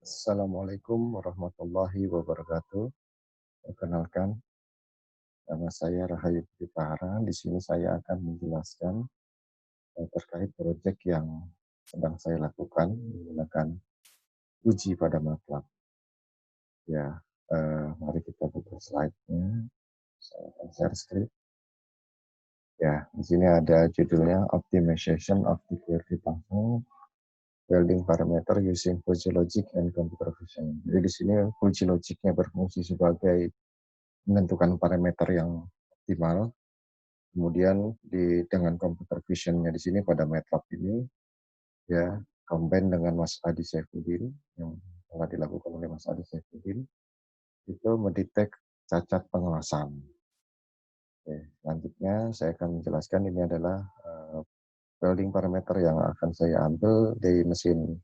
Assalamualaikum warahmatullahi wabarakatuh. Perkenalkan, nama saya Rahayu Budi Pahara. Di sini saya akan menjelaskan terkait proyek yang sedang saya lakukan menggunakan uji pada MATLAB. Ya, mari kita buka slide-nya. Saya akan share screen. Ya, di sini ada judulnya Optimization of the Query Function Welding Parameter Using Fuzzy Logic and Computer Vision. Jadi di sini Fuzzy Logic-nya berfungsi sebagai menentukan parameter yang optimal. Kemudian dengan computer vision-nya di sini pada MATLAB ini ya combine dengan Mas Adi Saifuddin yang telah dilakukan oleh Mas Adi Saifuddin itu mendetek cacat pengelasan. Oke, selanjutnya saya akan menjelaskan ini adalah welding parameter yang akan saya ambil di mesin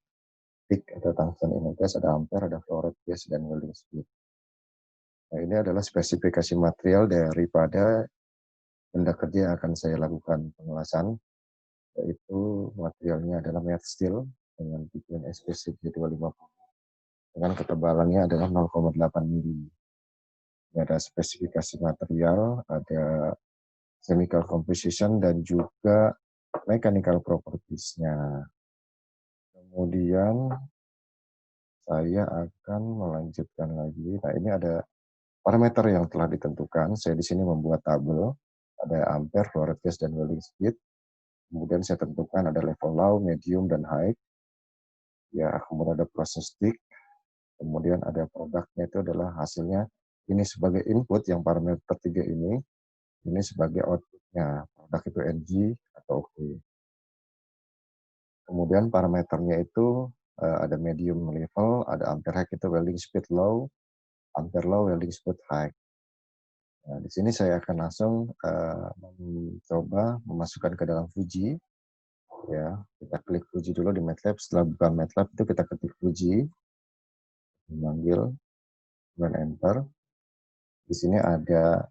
TIG atau tungsten ingot gas, ada ampere, ada flow rate gas, dan welding speed. Nah, ini adalah spesifikasi material daripada benda kerja yang akan saya lakukan pengelasan, yaitu materialnya adalah matte steel dengan tipuan SPCG 250 dengan ketebalannya adalah 0,8 mili. Ini ada spesifikasi material, ada chemical composition, dan juga mechanical properties-nya. Kemudian saya akan melanjutkan lagi. Nah, ini ada parameter yang telah ditentukan. Saya di sini membuat tabel, ada ampere, flow rate gas, dan welding speed. Kemudian saya tentukan ada level low, medium, dan high. Ya, kemudian ada proses stick. Kemudian ada produknya itu adalah hasilnya. Ini sebagai input yang parameter 3 ini sebagai outputnya. Produk itu NG atau OK. Kemudian parameternya itu ada medium level, ada ampere high itu welding speed low, ampere low, welding speed high. Nah, di sini saya akan langsung mencoba memasukkan ke dalam Fuji. Ya, kita klik Fuji dulu di MATLAB. Setelah buka MATLAB itu kita ketik Fuji, memanggil, dan enter. Di sini ada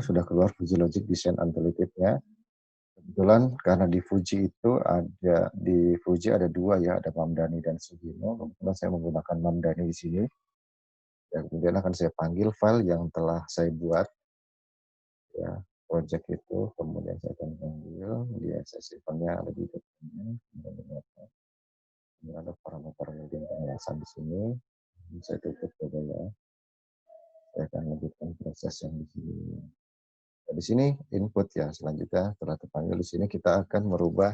sudah keluar Fuji Logic Design Untitled-nya. Kebetulan karena di Fuji ada dua ya, ada Mamdani dan Sugino. Kebetulan saya menggunakan Mamdani di sini. Ya, kemudian akan saya panggil file yang telah saya buat, ya, project itu. Kemudian saya akan panggil, dia file-nya ada di depannya. Kemudian ada parameter yang pengelasan di sini. Saya tutup coba ya. Saya akan lanjutkan proses yang di sini. Nah, di sini input ya. Selanjutnya setelah terpanggil di sini kita akan merubah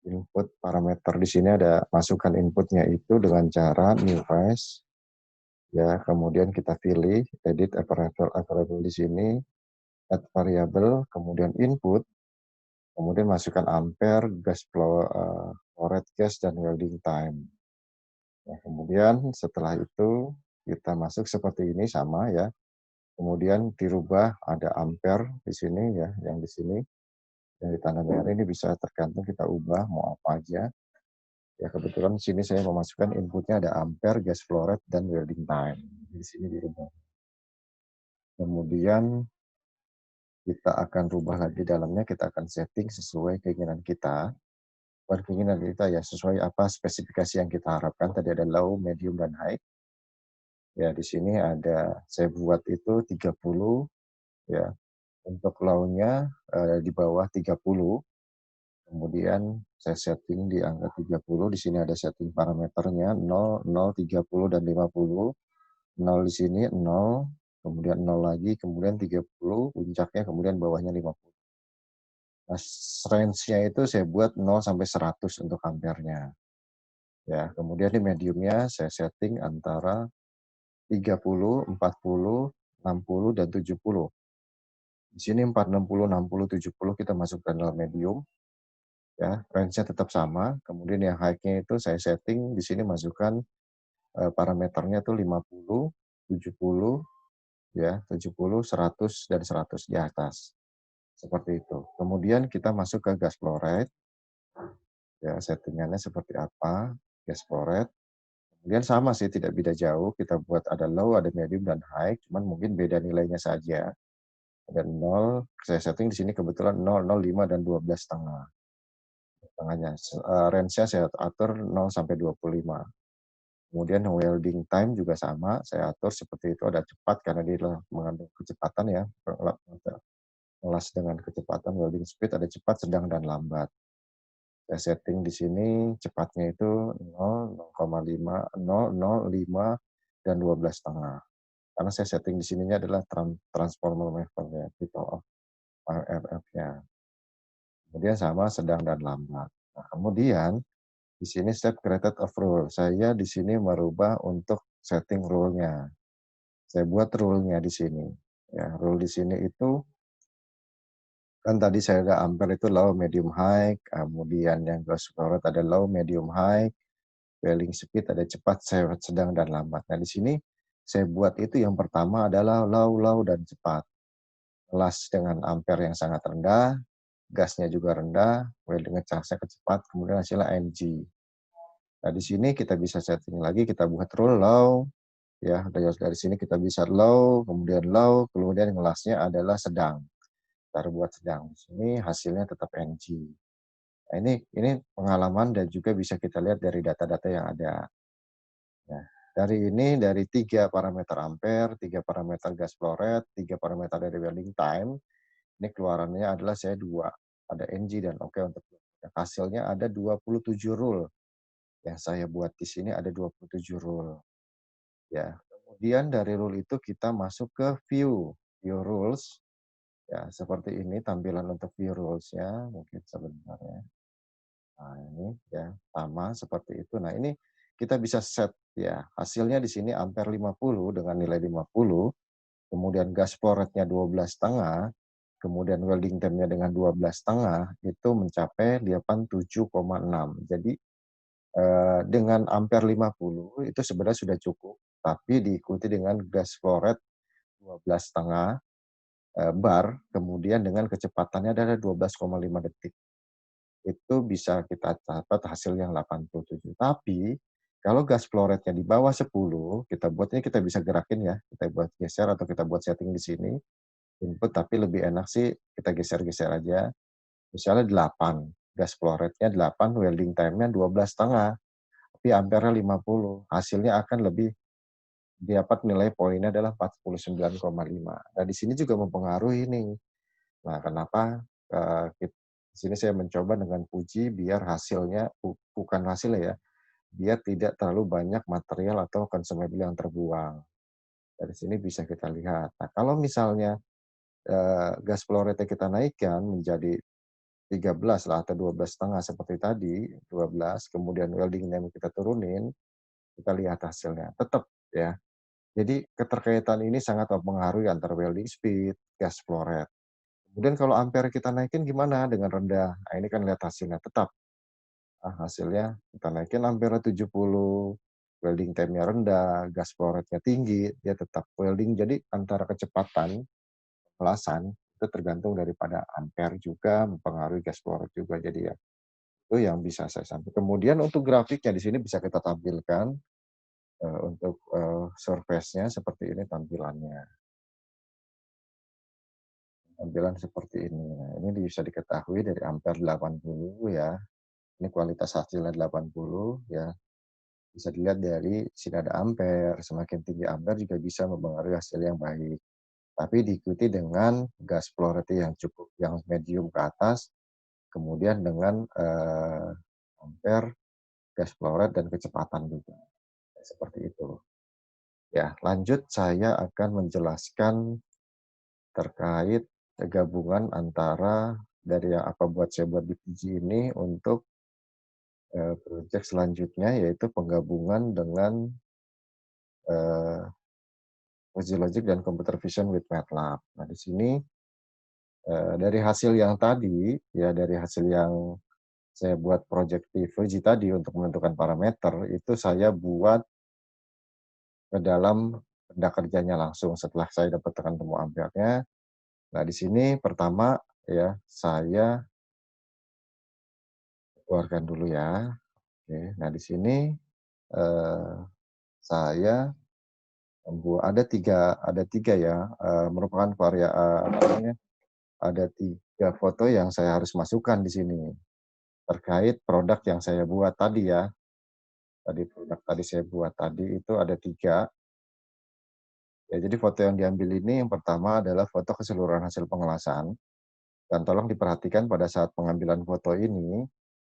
input parameter. Di sini ada masukkan inputnya itu dengan cara new phase. Ya, kemudian kita pilih edit variable di sini, add variable, kemudian input, kemudian masukkan ampere, gas flow rate gas, dan welding time. Nah, kemudian setelah itu kita masuk seperti ini sama ya. Kemudian dirubah ada ampere di sini ya, yang di sini yang di tanda merah ini bisa tergantung kita ubah mau apa aja. Ya, kebetulan di sini saya memasukkan inputnya ada ampere, gas flow rate, dan welding time. Di sini dirubah. Kemudian kita akan rubah lagi dalamnya, kita akan setting sesuai keinginan kita. Bukan keinginan kita ya, sesuai apa spesifikasi yang kita harapkan. Tadi ada low, medium, dan high. Ya, di sini ada saya buat itu 30 ya. Untuk low-nya di bawah 30. Kemudian saya setting di angka 30. Di sini ada setting parameternya 0, 0, 30, dan 50. 0 di sini 0, kemudian 0 lagi, kemudian 30, puncaknya, kemudian bawahnya 50. Nah, range-nya itu saya buat 0 sampai 100 untuk ampernya. Ya, kemudian di mediumnya saya setting antara 30, 40, 60, dan 70. Di sini 4, 60, 60, 70 kita masukkan dalam medium. Ya, range-nya tetap sama. Kemudian yang high-nya itu saya setting di sini masukkan parameternya tuh 50, 70, ya, 70, 100, dan 100 di atas. Seperti itu. Kemudian kita masuk ke gas flow rate. Ya, settingannya seperti apa, gas flow rate. Kemudian sama sih, tidak beda jauh. Kita buat ada low, ada medium, dan high. Cuman mungkin beda nilainya saja. Ada 0, saya setting di sini kebetulan 0, 0, 5, dan 12,5. tengahnya. Range-nya saya atur 0 sampai 25. Kemudian welding time juga sama, saya atur seperti itu, ada cepat karena dia mengandung kecepatan ya, melas dengan kecepatan. Welding speed ada cepat, sedang, dan lambat. Saya setting di sini cepatnya itu 0, 0,5, 0, 0, 5, dan 12,5. Karena saya setting di sininya adalah transformer level ya, tipe of RF-nya. Kemudian sama, sedang, dan lambat. Nah, kemudian di sini step created of rule. Saya di sini merubah untuk setting rule-nya. Saya buat rule-nya di sini. Ya, rule di sini itu kan tadi saya ada ampere itu low, medium, high, kemudian yang gas power ada low, medium, high, welding speed ada cepat, sedang, dan lambat. Nah, di sini saya buat itu yang pertama adalah low, low, dan cepat. Kelas dengan ampere yang sangat rendah, gasnya juga rendah, welding charge-nya kecepat, kemudian hasilnya NG. Nah, di sini kita bisa setting lagi, kita buat rule low, ya, dari sini kita bisa low, kemudian ngelasnya adalah sedang. Kita buat sedang. Di sini hasilnya tetap NG. Nah, ini pengalaman dan juga bisa kita lihat dari data-data yang ada. Nah, dari 3 parameter ampere, 3 parameter gas flow rate, 3 parameter dari welding time, ini keluarannya adalah saya 2, ada NG dan oke untuk hasilnya ada 27 rule. Yang saya buat di sini ada 27 rule. Ya, kemudian dari rule itu kita masuk ke view rules. Ya, seperti ini tampilan untuk view rules-nya, mungkin sebentar ya. Nah, ini ya, sama seperti itu. Nah, ini kita bisa set ya, hasilnya di sini ampere 50 dengan nilai 50, kemudian gas flow rate-nya 12,5, kemudian welding time-nya dengan 12,5, itu mencapai 87,6. Jadi, dengan ampere 50 itu sebenarnya sudah cukup, tapi diikuti dengan gas flow rate 12,5 bar, kemudian dengan kecepatannya adalah 12,5 detik. Itu bisa kita catat hasil yang 87. Tapi, kalau gas flow rate-nya di bawah 10, kita buatnya kita bisa gerakin ya, kita buat geser atau kita buat setting di sini, input, tapi lebih enak sih kita geser-geser aja. Misalnya 8, gas flow rate-nya 8, welding time-nya 12,5, tapi ampere 50, hasilnya akan lebih dapat nilai poinnya adalah 49,5. Nah, di sini juga mempengaruhi nih. Nah, kenapa, di sini saya mencoba dengan puji biar hasilnya bukan hasilnya ya, biar tidak terlalu banyak material atau consumable yang terbuang. Dari sini bisa kita lihat. Nah, kalau misalnya, gas flow rate kita naikkan menjadi 13 lah atau 12,5 seperti tadi, 12, kemudian welding time kita turunin, kita lihat hasilnya. Tetap ya, jadi keterkaitan ini sangat mempengaruhi antara welding speed, gas flow rate. Kemudian kalau ampere kita naikin gimana dengan rendah? Nah, ini kan lihat hasilnya, tetap hasilnya kita naikin ampere 70, welding time-nya rendah, gas flow rate-nya tinggi, dia tetap welding. Jadi antara kecepatan kelasan itu tergantung daripada ampere juga mempengaruhi gas flow rate juga. Jadi ya, itu yang bisa saya sampaikan. Kemudian untuk grafiknya di sini bisa kita tampilkan, untuk, surface-nya seperti ini tampilannya. Tampilan seperti ini. Nah, ini bisa diketahui dari ampere 80 ya, ini kualitas hasilnya 80 ya. Bisa dilihat dari sini ada ampere, semakin tinggi ampere juga bisa mempengaruhi hasil yang baik. Tapi diikuti dengan gas flow rate yang cukup, yang medium ke atas, kemudian dengan ampere, gas flow rate, dan kecepatan juga. Seperti itu. Ya, lanjut saya akan menjelaskan terkait gabungan antara dari yang apa buat saya buat di PG ini untuk project selanjutnya, yaitu penggabungan dengan Fuzzy Logic dan Computer Vision with MATLAB. Nah, di sini dari hasil yang tadi, ya dari hasil yang saya buat project di Fuji tadi untuk menentukan parameter, itu saya buat ke dalam benda kerjanya langsung setelah saya dapatkan temu ampere-nya. Nah, di sini pertama ya, saya keluarkan dulu ya. Oke, nah di sini eh, saya ada tiga ya, merupakan apa namanya, ada 3 foto yang saya harus masukkan di sini. terkait produk yang saya buat tadi ya. Tadi produk tadi saya buat tadi itu ada 3. Ya, jadi foto yang diambil ini yang pertama adalah foto keseluruhan hasil pengelasan, dan tolong diperhatikan pada saat pengambilan foto ini,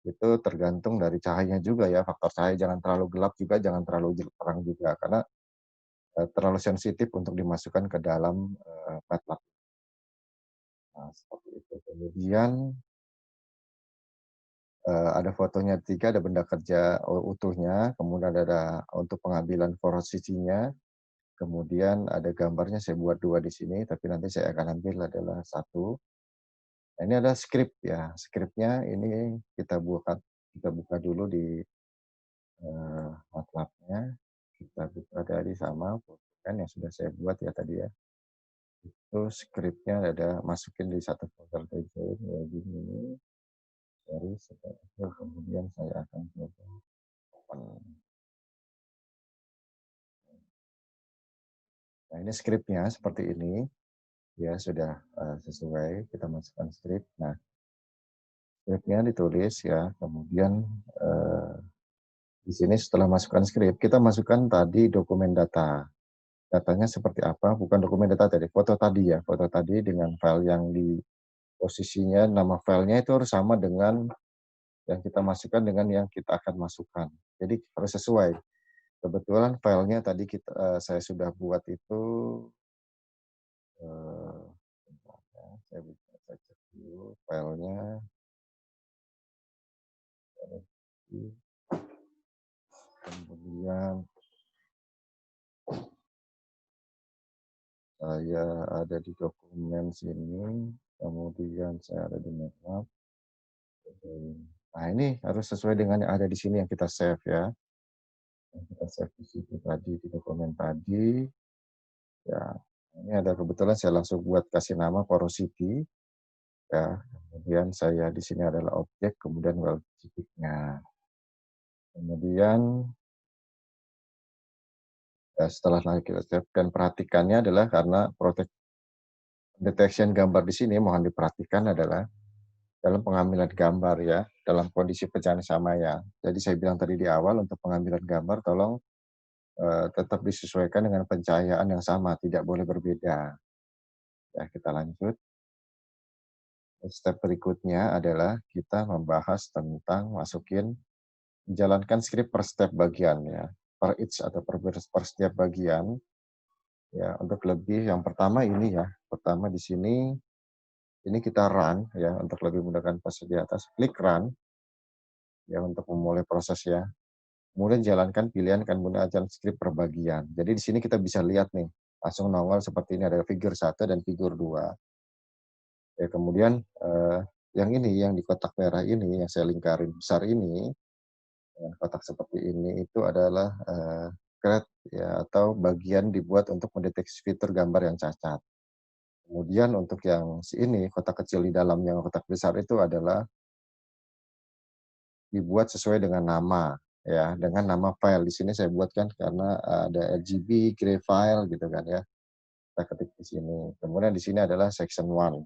itu tergantung dari cahayanya juga ya, faktor cahaya jangan terlalu gelap juga, jangan terlalu terang juga, karena, terlalu sensitif untuk dimasukkan ke dalam, MATLAB. Nah, seperti itu. Kemudian, ada fotonya 3, ada benda kerja utuhnya, kemudian ada untuk pengambilan posisinya, kemudian ada gambarnya saya buat 2 di sini, tapi nanti saya akan ambil adalah 1. Nah, ini ada skrip ya, skripnya ini kita buka dulu di, MATLAB-nya, kita buka dari sama kan yang sudah saya buat ya tadi ya. Itu skripnya ada masukin di satu folder template ya gini, dari setelah itu kemudian saya akan coba open. Nah, ini skripnya seperti ini, ya sudah, sesuai, kita masukkan skrip. Nah, skripnya ditulis ya, kemudian, eee, di sini setelah masukkan skrip, kita masukkan tadi dokumen data. Datanya seperti apa, bukan dokumen data tadi, foto tadi ya, foto tadi dengan file yang di posisinya, nama filenya itu harus sama dengan yang kita masukkan dengan yang kita akan masukkan. Jadi harus sesuai. Kebetulan filenya tadi saya sudah buat itu, bentar ya, saya cek dulu filenya, kemudian saya ada di dokumen sini, kemudian saya ada di MATLAB. Nah, ini harus sesuai dengan yang ada di sini yang kita save ya. Yang kita save di situ tadi, di dokumen tadi, ya. Ini ada kebetulan saya langsung buat kasih nama porosity, ya. Kemudian saya di sini adalah objek, kemudian well titiknya. Kemudian, ya setelah kita save dan perhatikannya adalah karena detection gambar di sini mohon diperhatikan adalah dalam pengambilan gambar ya, dalam kondisi pecahan sama ya. Jadi saya bilang tadi di awal untuk pengambilan gambar tolong, tetap disesuaikan dengan pencahayaan yang sama, tidak boleh berbeda. Ya, kita lanjut. Step berikutnya adalah kita membahas tentang menjalankan skrip per step bagian ya, per each atau per setiap bagian, ya untuk lebih yang pertama ini ya, pertama di sini, ini kita run ya, untuk lebih mudahkan proses di atas, klik run ya untuk memulai proses ya. Kemudian jalankan pilihan menggunakan skrip per bagian. Jadi di sini kita bisa lihat nih, langsung nongol seperti ini ada figur 1 dan figur 2. Ya kemudian, yang ini, yang di kotak merah ini, yang saya lingkarin besar ini, kotak seperti ini itu adalah, crate ya atau bagian dibuat untuk mendeteksi fitur gambar yang cacat. Kemudian untuk yang ini, kotak kecil di dalamnya kotak besar itu adalah dibuat sesuai dengan nama, ya, dengan nama file. Di sini saya buatkan karena ada RGB, gray file gitu kan ya, kita ketik di sini. Kemudian di sini adalah section 1.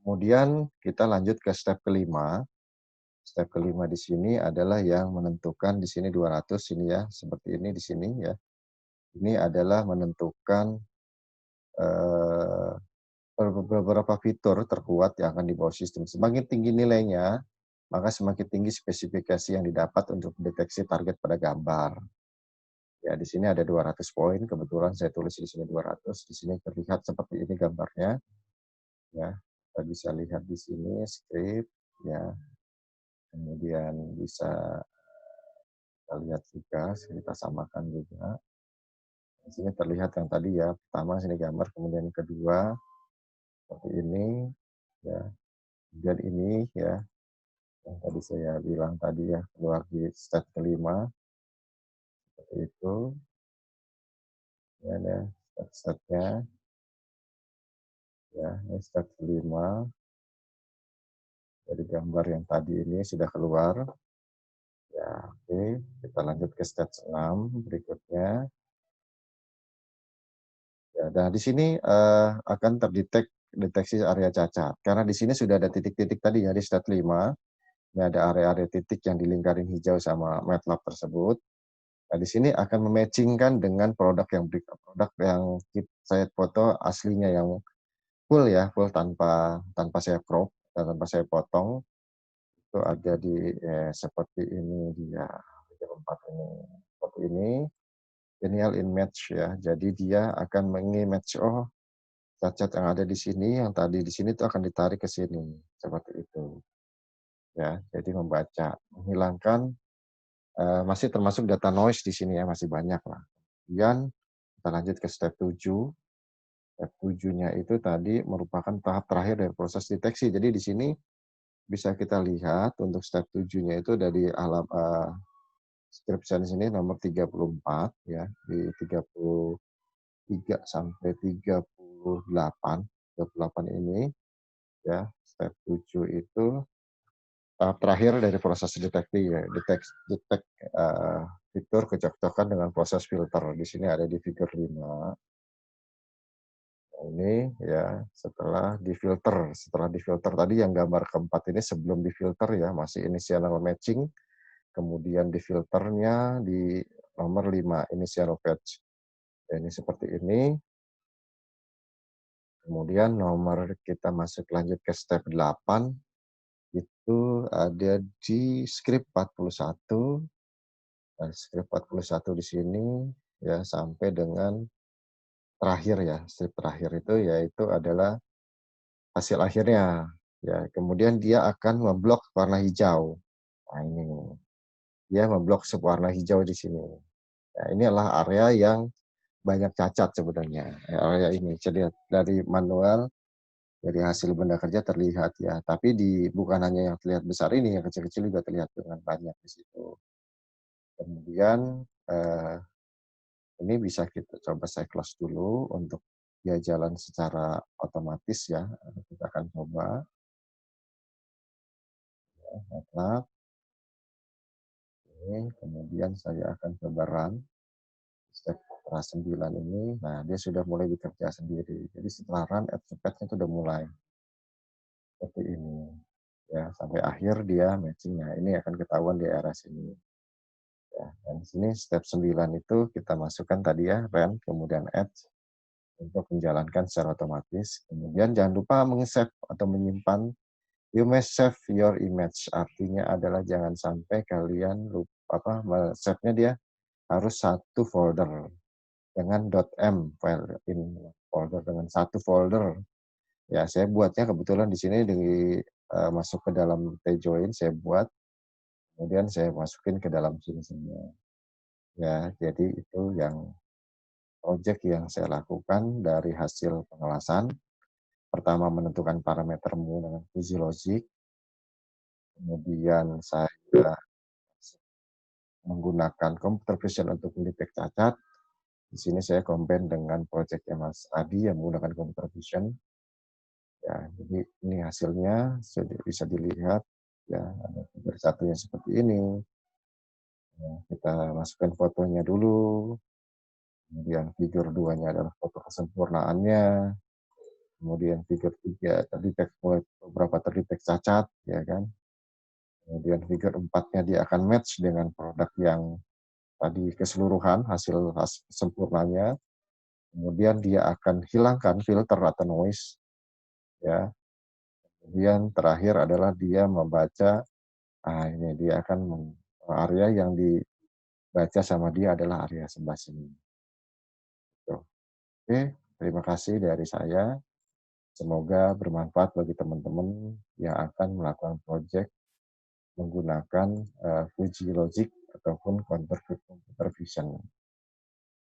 Kemudian kita lanjut ke step kelima. Step kelima di sini adalah yang menentukan di sini 200 ini ya, seperti ini di sini ya. Ini adalah menentukan, eee, beberapa fitur terkuat yang akan dibawa sistem. Semakin tinggi nilainya, maka semakin tinggi spesifikasi yang didapat untuk mendeteksi target pada gambar. Ya, di sini ada 200 poin, kebetulan saya tulis di sini 200, di sini terlihat seperti ini gambarnya, ya. Kita bisa lihat di sini script, ya, kemudian bisa kita lihat juga, kita samakan juga. Di sini terlihat yang tadi ya, pertama sini gambar, kemudian kedua seperti ini, ya. Kemudian ini ya, yang tadi saya bilang tadi ya, keluar di step kelima, seperti itu. Ya, ya, step-stepnya, ya, ini step kelima dari gambar yang tadi ini sudah keluar. Ya, oke, kita lanjut ke stage 6 berikutnya. Ya, nah di sini, akan terdetek deteksi area cacat. Karena di sini sudah ada titik-titik tadi ya di step 5, ini ada area-area titik yang dilingkarin hijau sama MATLAB tersebut. Nah, di sini akan mematchingkan dengan produk yang saya foto aslinya yang full ya, full tanpa tanpa saya crop dan tanpa saya potong. Itu ada seperti ini dia, figur 4 ini. Seperti ini, linear image ya. Jadi dia akan meng-image, oh cacat yang ada di sini, yang tadi di sini itu akan ditarik ke sini, seperti itu. Ya, jadi membaca, menghilangkan, masih termasuk data noise di sini ya, masih banyak lah. Kemudian kita lanjut ke step 7. Step 7-nya itu tadi merupakan tahap terakhir dari proses deteksi. Jadi di sini bisa kita lihat untuk step 7-nya itu dari script di sini nomor 34 ya, di 33 sampai 38 ini ya, step 7 itu tahap terakhir dari proses deteksi ya, detect fitur kecocokan dengan proses filter. Di sini ada di figur 5. Ini ya, setelah difilter tadi yang gambar keempat ini sebelum difilter ya, masih initial matching, kemudian difilternya di nomor 5, initial patch. Ya, ini seperti ini. Kemudian kita masuk lanjut ke step 8, itu ada di script 41, script 41 di sini ya, sampai dengan terakhir ya, script terakhir itu yaitu adalah hasil akhirnya, ya. Kemudian dia akan memblok warna hijau. Nah ini, dia memblok warna hijau di sini. Nah, ini adalah area yang banyak cacat sebenarnya, ya, area ini. Jadi dari manual, dari hasil benda kerja terlihat ya, tapi bukan hanya yang terlihat besar ini, yang kecil-kecil juga terlihat dengan banyak di situ. Kemudian, ini bisa kita coba saya close dulu untuk dia jalan secara otomatis ya, kita akan coba. Nah, kemudian saya akan coba run step setelah 9 ini. Nah, dia sudah mulai bekerja sendiri. Jadi setelah run, advanced-nya itu udah mulai seperti ini. Ya, sampai akhir dia matching-nya. Ini akan ketahuan di area sini. Ya, dan di sini step 9 itu kita masukkan tadi ya, run, kemudian add untuk menjalankan secara otomatis. Kemudian jangan lupa meng-save atau menyimpan. You may save your image. Artinya adalah jangan sampai kalian lupa save-nya dia harus satu folder dengan .m file in folder dengan satu folder. Ya, saya buatnya kebetulan di sini masuk ke dalam T-Join saya buat, kemudian saya masukin ke dalam sini semua. Ya, jadi itu yang project yang saya lakukan dari hasil pengelasan. Pertama menentukan parameter menggunakan fuzzy logic, kemudian saya menggunakan computer vision untuk mendetek cacat. Di sini saya combine dengan project Mas Adi yang menggunakan computer vision. Ya, jadi ini hasilnya bisa dilihat ya, ada figur satunya seperti ini. Ya, kita masukkan fotonya dulu, kemudian figur 2-nya adalah foto kesempurnaannya, kemudian figur 3 beberapa terdetek cacat, ya kan. Kemudian figur 4-nya dia akan match dengan produk yang tadi keseluruhan hasil sempurnanya. Kemudian dia akan hilangkan filter atau noise, ya. Kemudian terakhir adalah dia membaca, ini dia akan area yang dibaca sama dia adalah area sebelah sini. Tuh. Oke, terima kasih dari saya. Semoga bermanfaat bagi teman-teman yang akan melakukan project menggunakan Fuji Logic ataupun computer vision.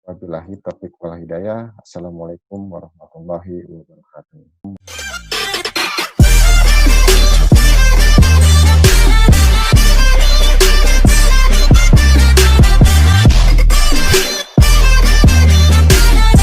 Wabillahi taufiq wal hidayah. Assalamualaikum warahmatullahi wabarakatuh.